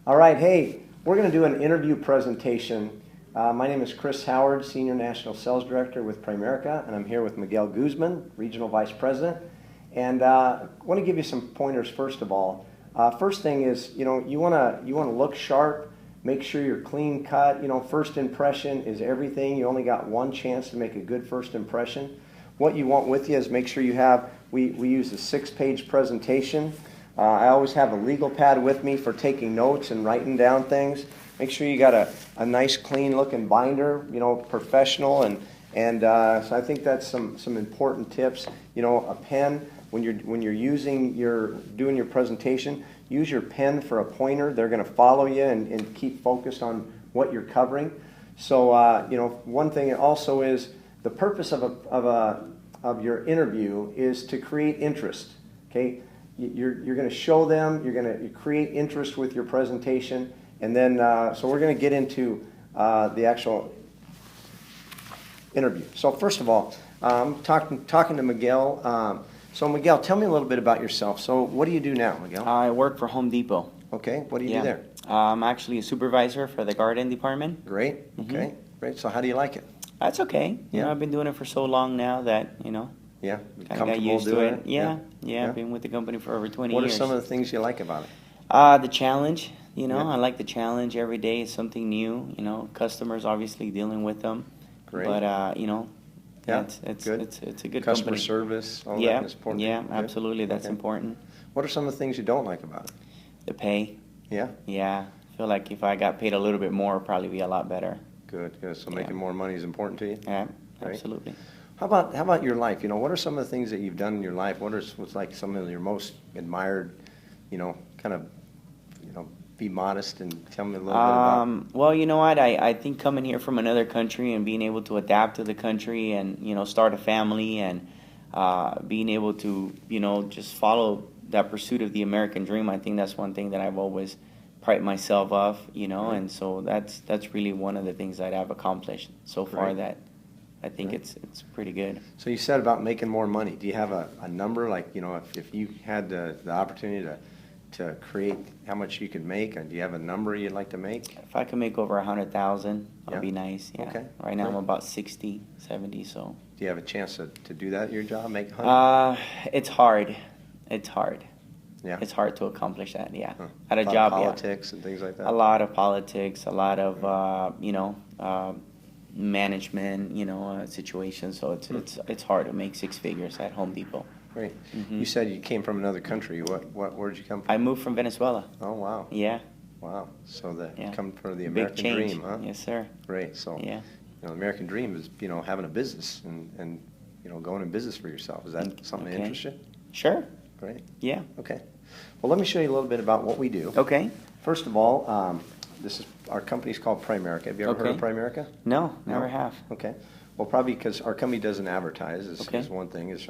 All right, hey, we're going to do an interview presentation. My name is Chris Howard, Senior National Sales Director with Primerica, and I'm here with Miguel Guzman, Regional Vice President. And I want to give you some pointers first of all. First thing is, you want to look sharp, make sure you're clean cut. First impression is everything. You only got one chance to make a good first impression. What you want with you is make sure you have, we use a 6-page presentation. I always have a legal pad with me for taking notes and writing down things. Make sure you got a nice clean looking binder, professional, and so I think that's some important tips. A pen, when you're doing your presentation, use your pen for a pointer. They're going to follow you and keep focused on what you're covering. So one thing also is the purpose of your interview is to create interest. Okay. You're going to show them, you're going to create interest with your presentation, and then so we're going to get into the actual interview. So first of all, talking to Miguel. So Miguel, tell me a little bit about yourself. So what do you do now, Miguel? I work for Home Depot. Okay, what do you do there? I'm actually a supervisor for the garden department. Great, okay, great. So how do you like it? That's okay. I've been doing it for so long now that, Yeah, kind of got used to it. Yeah, I've been with the company for over 20 years. What are some of the things you like about it? The challenge, I like the challenge every day. It's something new, customers obviously dealing with them. Great. But, Yeah, it's good. It's a good Customer company. service, all that is important. Yeah, Good. absolutely. That's Okay. important. What are some of the things you don't like about it? The pay. Yeah, Yeah, I feel like if I got paid a little bit more, it'd probably be a lot better. good. So Yeah. making more money is important to you? Yeah, Right. absolutely. How about your life? What are some of the things that you've done in your life? What's like some of your most admired, kind of, be modest and tell me a little bit about. Well, you know what? I think coming here from another country and being able to adapt to the country and, start a family and being able to, just follow that pursuit of the American dream, I think that's one thing that I've always prided myself of, and so that's really one of the things that I've accomplished so far Right. that I think Right. it's pretty good. So you said about making more money. Do you have a number, like, if you had the opportunity to create how much you could make, and do you have a number you'd like to make? If I can make over 100,000, that'd Yeah. be nice. Yeah. Okay. Right now I'm Great. about 60, 70, so. Do you have a chance to do that at your job, make 100? It's hard. It's hard. Yeah. It's hard to accomplish that, yeah. Huh. At a Lot of job, politics and things like that? yeah. A lot of politics, a lot of, management, situations. So it's hard to make 6 figures at Home Depot. Great. Mhm. You said you came from another country. Where did you come from? I moved from Venezuela. Oh, wow. Yeah. Wow. So Yeah. come from the Big American change. dream, huh? Yes, sir. Great. So, Yeah. the American dream is, having a business and going in business for yourself. Is that something that Okay. interests you? Sure. Great. Yeah. Okay. Well, let me show you a little bit about what we do. Okay. First of all, this is our company's called Primerica. Have you ever heard of Okay. Primerica? No, never No? have. Okay. Well, probably because our company doesn't advertise Okay. is one thing. Is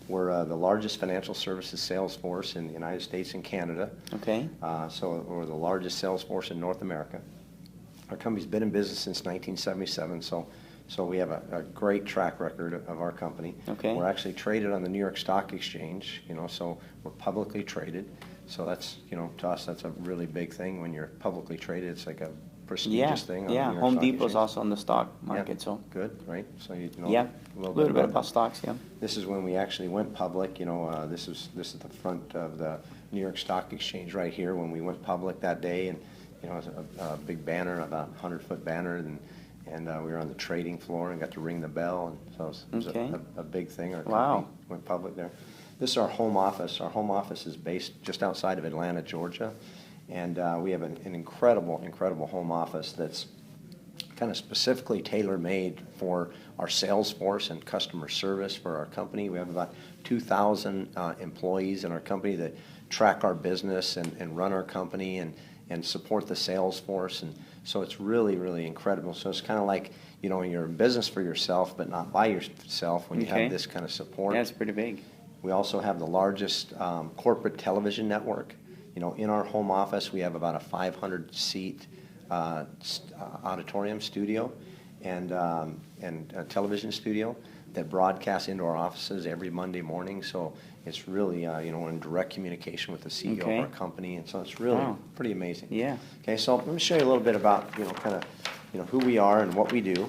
we're the largest financial services sales force in the United States and Canada. Okay. So we're the largest sales force in North America. Our company's been in business since 1977. So we have a great track record of our company. Okay. We're actually traded on the New York Stock Exchange. So we're publicly traded. So that's to us that's a really big thing when you're publicly traded. It's like a prestigious thing. On the Yeah. New York Home Stock Depot's Exchange. also on the stock market, so. Good, right? So you know Yeah. a little bit about about stocks, yeah. This is when we actually went public. This is the front of the New York Stock Exchange right here when we went public that day, and it was a big banner, about a 100-foot banner, and we were on the trading floor and got to ring the bell, and so it was Okay. a big thing. Our Wow. company went public there. This is our home office. Our home office is based just outside of Atlanta, Georgia, and we have an incredible home office that's kind of specifically tailor-made for our sales force and customer service for our company. We have about 2,000 employees in our company that track our business and run our company and support the sales force. And so it's really incredible. So it's kind of like, you're in business for yourself, but not by yourself when you Okay. have this kind of support. Yeah, it's pretty big. We also have the largest corporate television network. In our home office, we have about a 500-seat auditorium studio and a television studio. that broadcasts into our offices every Monday morning. So it's really, we're in direct communication with the CEO Okay. of our company, and so it's really Wow. pretty amazing. Yeah. Okay, so let me show you a little bit about, kind of, who we are and what we do.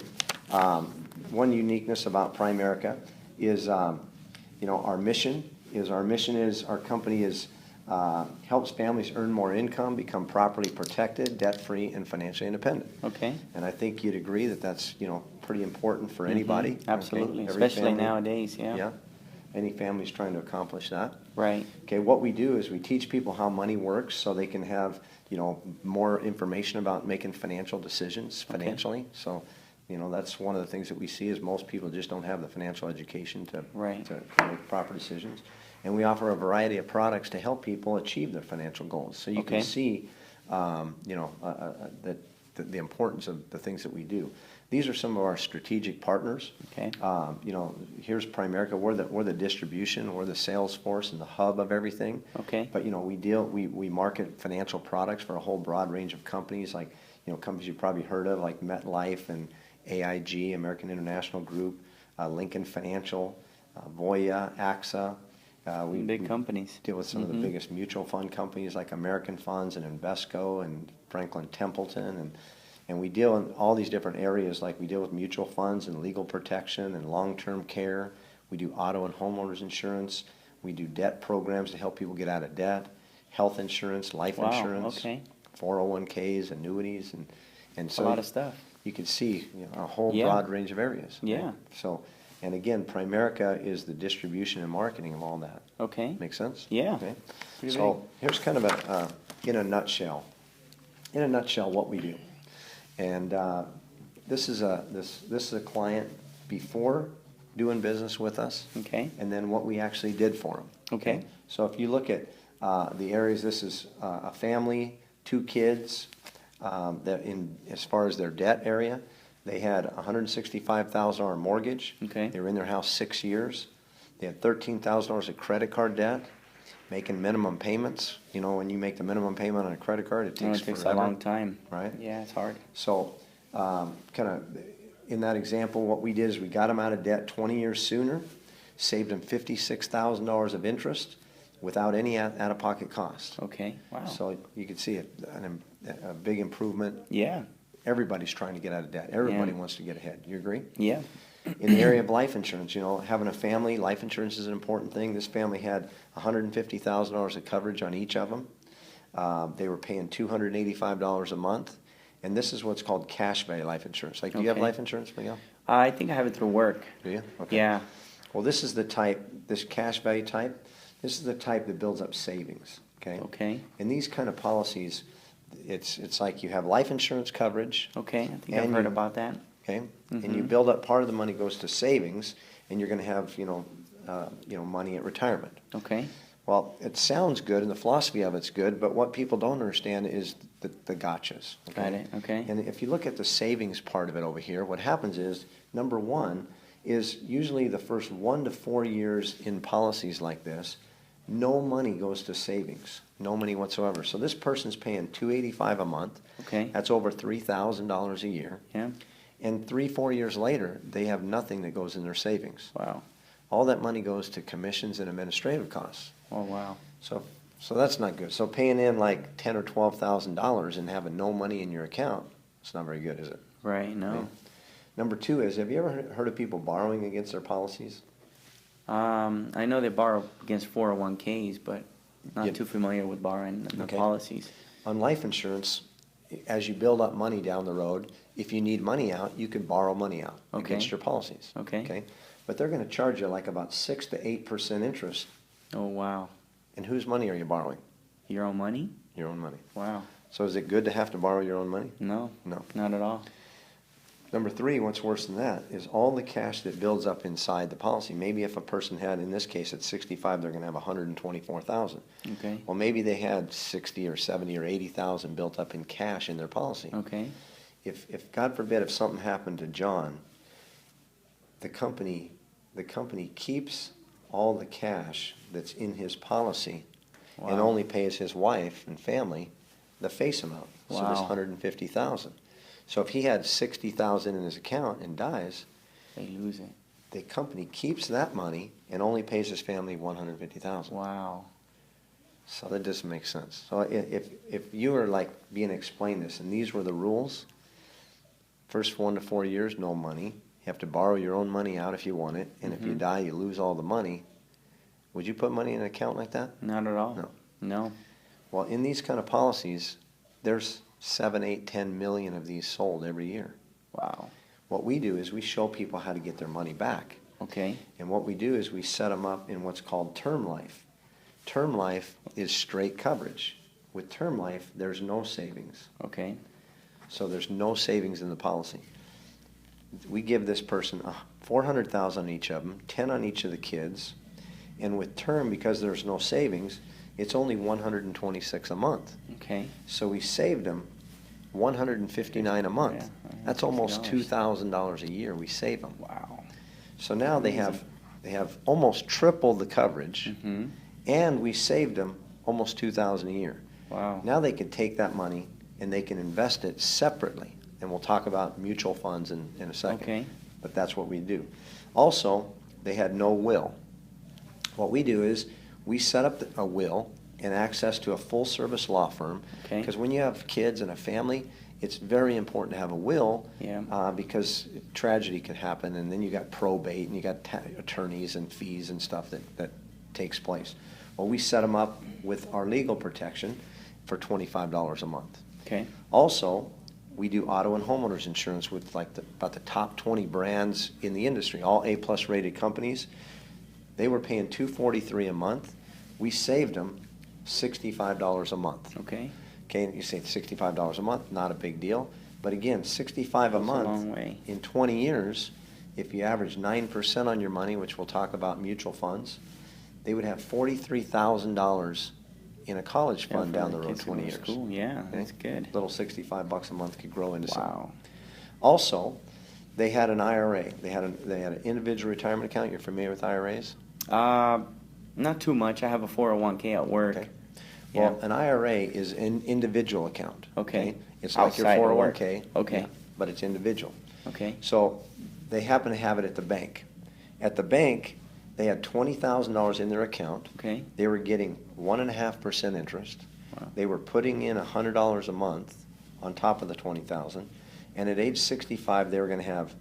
One uniqueness about Primerica is, our mission is our company is helps families earn more income, become properly protected, debt-free, and financially independent. Okay. And I think you'd agree that that's, pretty important for anybody. Mhm. Absolutely, Okay? Every especially family- nowadays, yeah. Yeah, any family's trying to accomplish that. Right. Okay, what we do is we teach people how money works so they can have, more information about making financial decisions financially. So, that's one of the things that we see is most people just don't have the financial education to Right. to make proper decisions. And we offer a variety of products to help people achieve their financial goals. So you Okay. can see, that the importance of the things that we do. These are some of our strategic partners. Okay. Here's Primerica. We're the distribution, we're the sales force and the hub of everything. Okay. But we market financial products for a whole broad range of companies, like companies you've probably heard of, like MetLife and AIG, American International Group, Lincoln Financial, Voya, AXA. Big companies. Deal with some of the biggest mutual fund companies like American Funds and Invesco and Franklin Templeton, and we deal in all these different areas. Like we deal with mutual funds and legal protection and long-term care. We do auto and homeowners insurance. We do debt programs to help people get out of debt, health insurance, life Wow, insurance, okay. 401ks, annuities, and so A lot of stuff. you can see a whole Yeah. broad range of areas. Okay? Yeah. So, and again, Primerica is the distribution and marketing of all that. Okay. Make sense? Yeah. Okay. Pretty So here's kind of in a nutshell, what we do. And this is a client before doing business with us, Okay. and then what we actually did for them. Okay. So if you look at the areas, this is a family, 2 kids. That as far as their debt area, they had a $165,000 mortgage. Okay. They were in their house 6 years. They had $13,000 of credit card debt, making minimum payments. When you make the minimum payment on a credit card, it Oh, takes it takes forever, a long time. right? Yeah, it's hard. So, kind of in that example, what we did is we got them out of debt 20 years sooner, saved them $56,000 of interest without any out-of-pocket cost. Okay. Wow. So you can see a big improvement. Yeah. Everybody's trying to get out of debt. Everybody Yeah. wants to get ahead. You agree? Yeah. In the area of life insurance, having a family, life insurance is an important thing. This family had $150,000 of coverage on each of them. They were paying $285 a month. And this is what's called cash value life insurance. Like, do you have Okay. life insurance, Miguel? I think I have it through work. Do you? Okay. Yeah. Well, this is the type, this cash value type, this is the type that builds up savings, okay? Okay. In these kind of policies, it's like you have life insurance coverage, Okay. I think I've And heard you- about that. okay? And you Mhm. build up, part of the money goes to savings, and you're gonna have, money at retirement. Okay. Well, it sounds good, and the philosophy of it's good, but what people don't understand is the gotchas. Okay? Got it. Okay. And if you look at the savings part of it over here, what happens is, number one, is usually the first 1 to 4 years in policies like this, no money goes to savings, no money whatsoever. So this person's paying $285 a month. Okay. That's over $3,000 a year. Yeah. And 3-4 years later, they have nothing that goes in their savings. Wow. All that money goes to commissions and administrative costs. Oh, wow. So that's not good. So paying in like $10,000 or $12,000 and having no money in your account, it's not very good, is it? Right. No. Okay. Number 2 is, have you ever heard of people borrowing against their policies? I know they borrow against 401ks, but not Yeah. too familiar with borrowing the Okay. policies. On life insurance, as you build up money down the road, if you need money out, you can borrow money out Okay. against your policies. Okay. But they're going to charge you like about 6 to 8% interest. Oh, wow. And whose money are you borrowing? Your own money? Your own money. Wow. So is it good to have to borrow your own money? No. No. Not at all. Number 3, what's worse than that, is all the cash that builds up inside the policy. Maybe if a person had, in this case at 65, they're going to have 124,000. Okay. Well, maybe they had 60 or 70 or 80,000 built up in cash in their policy. Okay. If God forbid, if something happened to John, the company keeps all the cash that's in his policy and Wow. only pays his wife and family the face amount. So there's Wow. 150,000. So if he had 60,000 in his account and dies, They lose it. the company keeps that money and only pays his family $150,000. Wow. So that doesn't make sense. So if you were like being explained this and these were the rules, first 1 to 4 years, no money. You have to borrow your own money out if you want it, and if you die, you lose all the money. Would you put money in an account like that? Not at all. No. No. Well, in these kind of policies, there's 7, 8, 10 million of these sold every year. Wow. What we do is we show people how to get their money back. Okay. And what we do is we set them up in what's called term life. Term life is straight coverage. With term life, there's no savings. Okay. So there's no savings in the policy. We give this person $400,000 on each of them, 10 on each of the kids, and with term, because there's no savings, it's only $126 a month. Okay. So we saved them $159 a month. Yeah, That's almost $60. $2,000 a year we save them. Wow. So now they have almost triple the coverage, Mm-hmm. and we saved them almost $2,000 a year. Wow. Now they can take that money and they can invest it separately, and we'll talk about mutual funds in a second. Okay. But that's what we do. Also, they had no will. What we do is we set up a will and access to a full-service law firm. Okay. Because when you have kids and a family, it's very important to have a will. Yeah. Because tragedy can happen, and then you got probate, and you got attorneys and fees and stuff that takes place. Well, we set them up with our legal protection for $25 a month. Okay. Also, we do auto and homeowners insurance with like about the top 20 brands in the industry, all A-plus rated companies. They were paying $243 a month. We saved them $65 a month. Okay. Okay, you say $65 a month, not a big deal. But again, $65 a Goes a month long way. in 20 years, if you average 9% on your money, which we'll talk about mutual funds, they would have $43,000 in a college fund Yeah, down for the the road kids who 20 go to years. School. Yeah, Okay? that's good. Little $65 a month could grow into something. Wow. Also, they had an IRA. They had an individual retirement account. You're familiar with IRAs? Not too much. I have a 401k at work. Okay. Yeah. Well, an IRA is an individual account. Okay. It's like your Outside of work. 401k. Okay. yeah, but it's individual. Okay. So they happen to have it at the bank. At the bank, they had $20,000 in their account. Okay. They were getting 1.5% interest. Wow. They were putting in $100 a month on top of the $20,000, and at age 65, they were going to have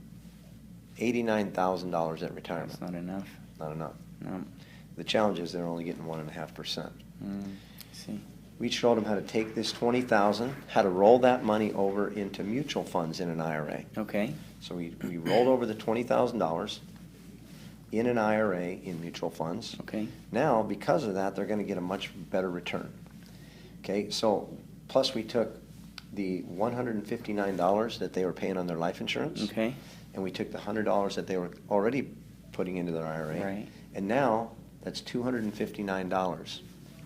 $89,000 at retirement. That's not enough. Not enough. No. The challenge is they're only getting 1.5%. See. We showed them how to take this $20,000, how to roll that money over into mutual funds in an IRA. Okay. So we rolled over the $20,000 in an IRA in mutual funds. Okay. Now, because of that, they're going to get a much better return. Okay, so plus we took the $159 that they were paying on their life insurance, Okay. and we took the $100 that they were already putting into their IRA, Right. and now that's $259.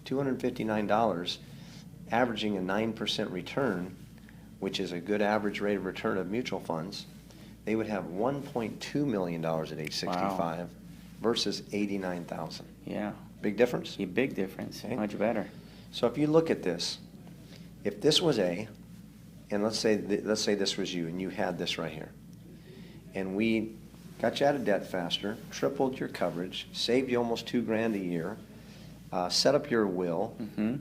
$259, averaging a 9% return, which is a good average rate of return of mutual funds. They would have $1.2 million at age 65 Wow. versus $89,000. Yeah. Big difference? A big difference. Okay. Much better. So if you look at this, if this was A, and let's say this was you, and you had this right here, and we got you out of debt faster, tripled your coverage, saved you almost $2,000 a year, set up your will, Mm-hmm.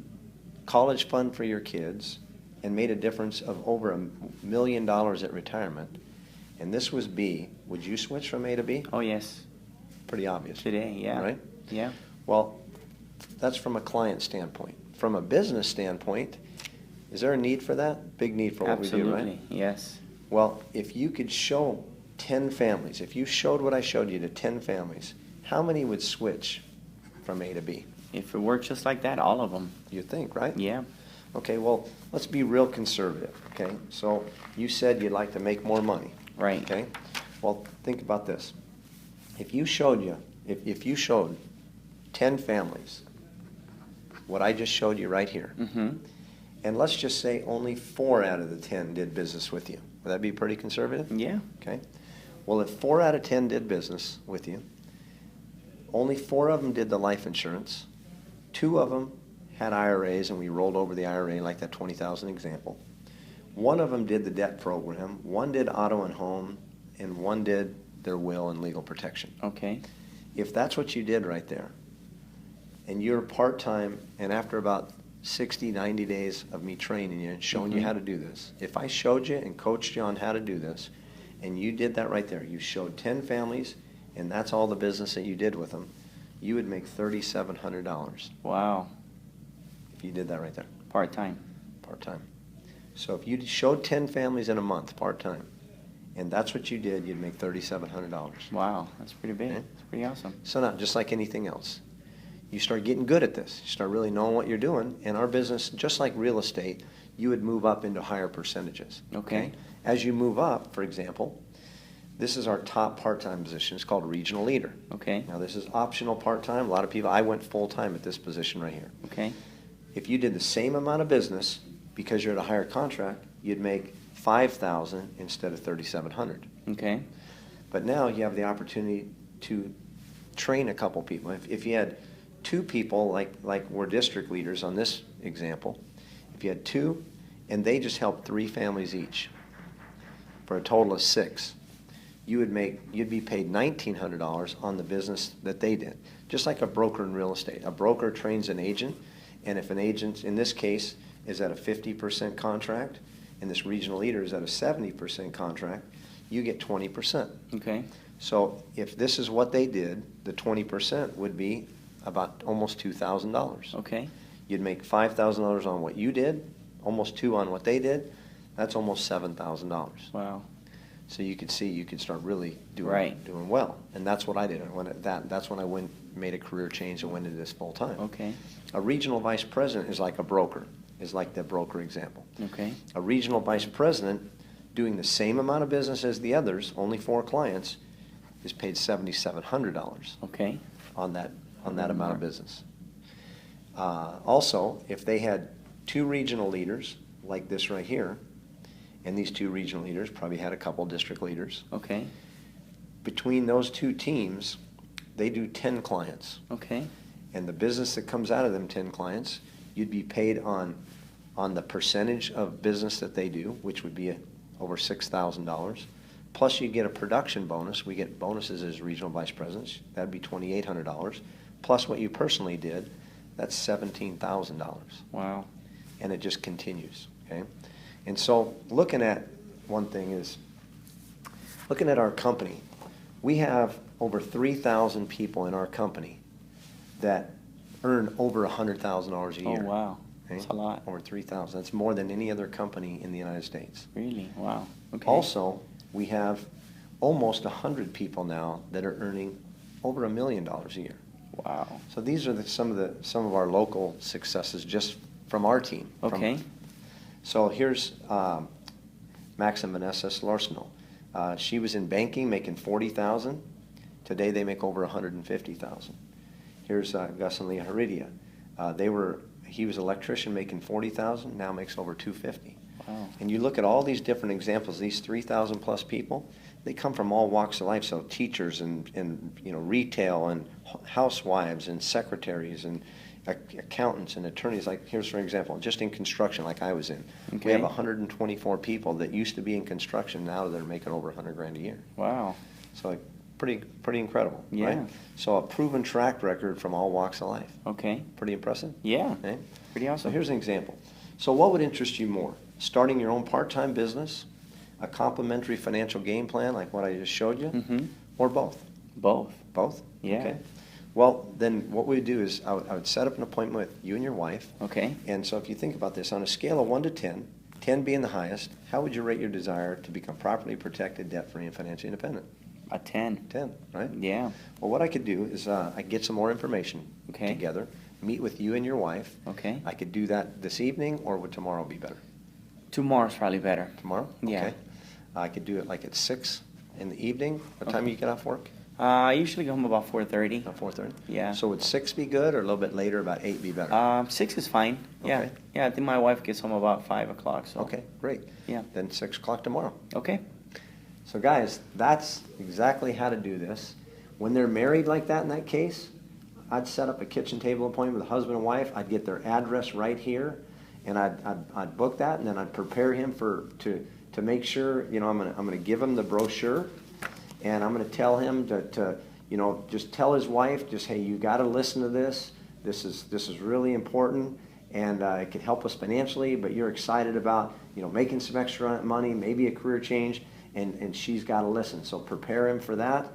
college fund for your kids, and made a difference of over $1 million at retirement, and this was B, would you switch from A to B? Oh, yes. Pretty obvious. Today, yeah. Right? Yeah. Well, that's from a client standpoint. From a business standpoint, is there a need for that? Big need for what we do, right? Absolutely. Yes. Well, if you could show 10 families, if you showed what I showed you to 10 families, how many would switch from A to B? If it works just like that, all of them. You think, right? Yeah. Okay, well, let's be real conservative, okay? So you said you'd like to make more money. Right. Okay? Well, think about this. If you showed 10 families, what I just showed you right here, Mm-hmm. and let's just say only 4 out of the 10 did business with you, would that be pretty conservative? Yeah. Okay? Well, if 4 out of 10 did business with you, only 4 of them did the life insurance, 2 of them had IRAs, and we rolled over the IRA like that 20,000 example. 1 of them did the debt program, 1 did auto and home, and 1 did their will and legal protection. Okay. If that's what you did right there, and you're part-time, and after about 60, 90 days of me training you and showing you how to do this, if I showed you and coached you on how to do this, and you did that right there, you showed 10 families, and that's all the business that you did with them, you would make $3,700 Wow. if you did that right there, Part-time. part-time. So if you showed 10 families in a month, part-time, and that's what you did, you'd make $3,700. Wow, that's pretty big. Okay. That's pretty awesome. So now, just like anything else, you start getting good at this. You start really knowing what you're doing. And our business, just like real estate, you would move up into higher percentages. Okay. As you move up, for example, this is our top part-time position. It's called regional leader. Okay. Now, this is optional part-time. A lot of people, I went full-time at this position right here. Okay. If you did the same amount of business, because you're at a higher contract, you'd make $5,000 instead of $3,700. Okay. But now you have the opportunity to train a couple people. If you had 2 people, like we're district leaders on this example, if you had 2 and they just helped 3 families each for a total of 6, you'd be paid $1,900 on the business that they did. Just like a broker in real estate. A broker trains an agent, and if an agent, in this case, is at a 50% contract, and this regional leader is at a 70% contract, you get 20%. Okay. So if this is what they did, the 20% would be about almost $2,000. Okay. You'd make $5,000 on what you did, almost 2 on what they did. That's almost $7,000. Wow. So you could see you could start really doing Right. well, and that's what I did. That's when I made a career change and went into this full time. Okay. A regional vice president is like a broker, is like the broker example. Okay. A regional vice president doing the same amount of business as the others, only 4 clients, is paid $7,700 Okay. on that amount of business. Also, if they had 2 regional leaders like this right here, and these 2 regional leaders probably had a couple district leaders, Okay. between those 2 teams, they do 10 clients. Okay. And the business that comes out of them 10 clients, you'd be paid on the percentage of business that they do, which would be over $6,000. Plus you get a production bonus. We get bonuses as regional vice presidents. That'd be $2,800. Plus what you personally did, that's $17,000. Wow. And it just continues, okay? And so looking at one thing is, looking at our company, we have over 3,000 people in our company that earn over $100,000 a year. Oh, wow. Okay? That's a lot. Over 3,000. That's more than any other company in the United States. Really? Wow. Okay. Also, we have almost 100 people now that are earning over $1 million a year. Wow. So these are some of our local successes just from our team. Okay. So here's Max and Vanessa Slarsno. She was in banking making $40,000. Today they make over $150,000. Here's Gus and Leah Heredia. He was an electrician making $40,000, now makes over $250,000. Wow. And you look at all these different examples, these 3,000 plus people, they come from all walks of life. So teachers and retail and housewives and secretaries and accountants and attorneys. Like here's for example, just in construction, like I was in, Okay. we have 124 people that used to be in construction. Now they're making over $100,000 a year. Wow. So like, pretty incredible, Yeah. right? So a proven track record from all walks of life. Okay. Pretty impressive. Yeah. Okay? Pretty So awesome. here's an example. So what would interest you more? Starting your own part-time business, a complementary financial game plan like what I just showed you, Mm-hmm. or both? Both. Both? Yeah. Okay. Well, then what we would do is I would set up an appointment with you and your wife. Okay. And so if you think about this, on a scale of 1 to 10, 10 being the highest, how would you rate your desire to become properly protected, debt-free, and financially independent? A 10. 10, right? Yeah. Well, what I could do is I could get some more information Okay. together, meet with you and your wife. Okay. I could do that this evening, or would tomorrow be better? Tomorrow's probably better. Tomorrow? Yeah. Okay. I could do it like at 6 in the evening. What time Okay. you get off work? I usually go home about 4:30. About 4:30? Yeah. So would 6 be good, or a little bit later, about 8 be better? 6 is fine. Yeah. Okay. Yeah, I think my wife gets home about 5 o'clock. So. Okay, great. Yeah. Then 6 o'clock tomorrow. Okay. So guys, that's exactly how to do this. When they're married like that in that case, I'd set up a kitchen table appointment with a husband and wife. I'd get their address right here, and I'd book that, and then I'd prepare him to make sure, I'm gonna give him the brochure, and I'm going to tell him to just tell his wife, just, hey, you got to listen to this. This is really important, and it can help us financially, but you're excited about, making some extra money, maybe a career change, and she's got to listen. So prepare him for that,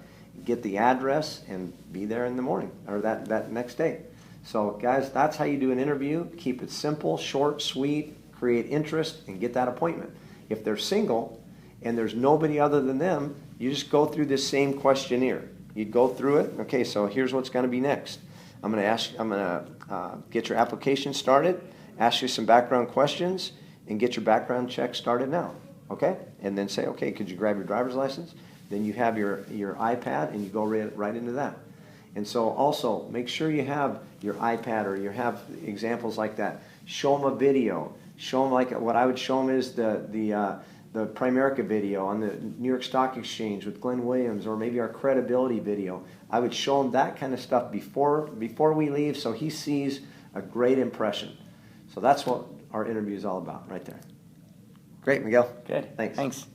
get the address, and be there in the morning, or that next day. So guys, that's how you do an interview. Keep it simple, short, sweet, create interest, and get that appointment. If they're single and there's nobody other than them, you just go through this same questionnaire. You go through it. Okay, so here's what's going to be next. I'm going to get your application started, ask you some background questions, and get your background check started now. Okay? And then say, okay, could you grab your driver's license? Then you have your iPad, and you go right into that. And so also, make sure you have your iPad or you have examples like that. Show them a video. Show them, like what I would show them is the Primerica video on the New York Stock Exchange with Glenn Williams, or maybe our credibility video. I would show him that kind of stuff before we leave, so he sees a great impression. So that's what our interview is all about right there. Great, Miguel. Good. Thanks. Thanks.